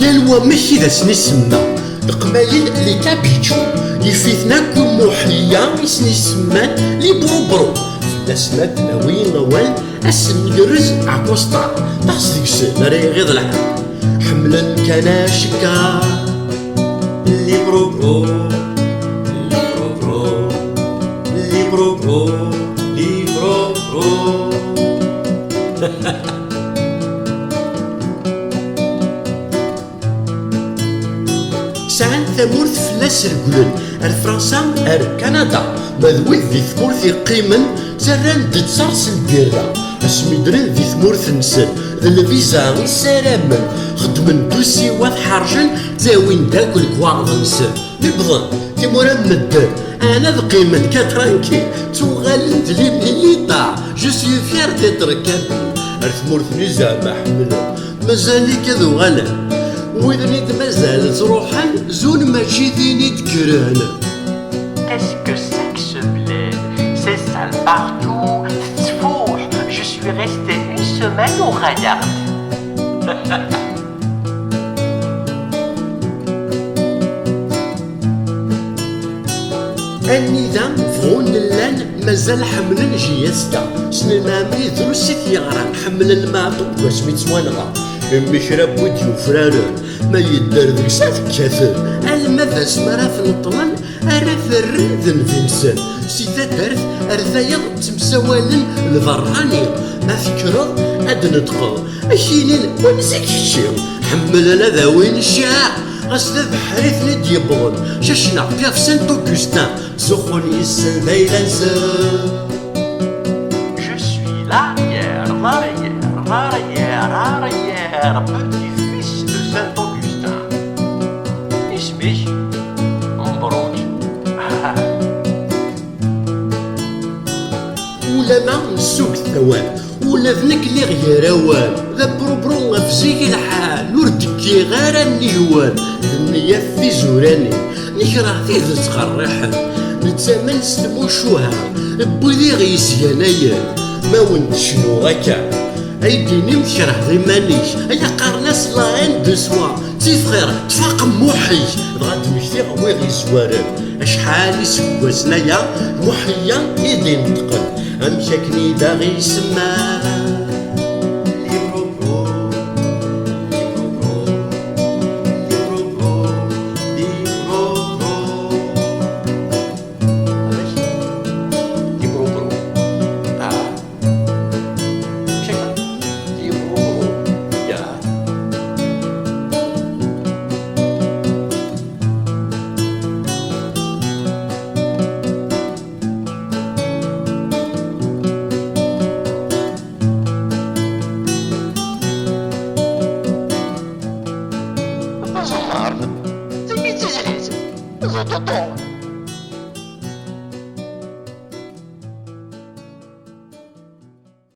يالوا ماشي ذا سنسمنا القبايل لي كابيتشو يفيتنا كموحية يسني سمان لي بروبرو فلاسنا تلاوين وال اسم يرز عكوسطا طاس ديك السنة راه غير العام حملا كان شكا لي بروبرو لي بروبرو لي بروبرو لي بروبرو ساعات ثمورث فلاس رجلن الفرنسا ار كندا مذوي ذي ثمورث يقيمن زران دي تصارس البيرة اسميدرن ذي ثمورث نسن ذا الفيزا يسارامن خدمن دوسي واض حرجن تاوين داك الكواغ نسن نبضن تيمورا مدن انا ذقيمن كاترانكي توغالن دلي ميليطا جو سي فيار تيتر كابي ارثمورث نزامة حملة مازالي كذو غلا وإذا مازال تروحن زون ماشي ذيني تكرهن. Qu'est-ce que c'est que ce bled? C'est sale partout, tfouh. Je suis resté une semaine au Rayard. النظام فغون اللان مازال حملن جياستا سنين مامي دروسي يغران حملن المعطوب واش ميتوانغا مشرب وديو فرارن ما يدار ذيك ساعة كاثر المذا سمرا في نطلن ارا فرن ذن فينسن سيتا دارت ارثايا تمسوالن الضراني ما فكرض اد نتقض اشينين ونسيك الشيء حمل انا ذا وين الشاع غسل بحريث ندي يبغن شاشنا في سانت اوغستان زخون يسن ذيلانسن Je suis l'arrière, petit-fils de Saint-Augustin. اسمي مبروك. ولا ما نسوق الثواب ولا ذنك اللي غير اوان ذا بروبرو غفزيك الحال وردكي غير النيوان النية في زوراني نكره في ذا تخرحن نتامن ستموشوها بوذي غيسيانايا ما ونت شنو غاكا ايديني مكره ذي مانيش ايا قارناس لا عين دو سوا تي فخير تفاق موحي بغا تمشتي غوي غي زوارن اشحال يسواس نايا موحيا يدي نتقن امشاكني دا غي سمان Pas en marre. C'est qui c'est?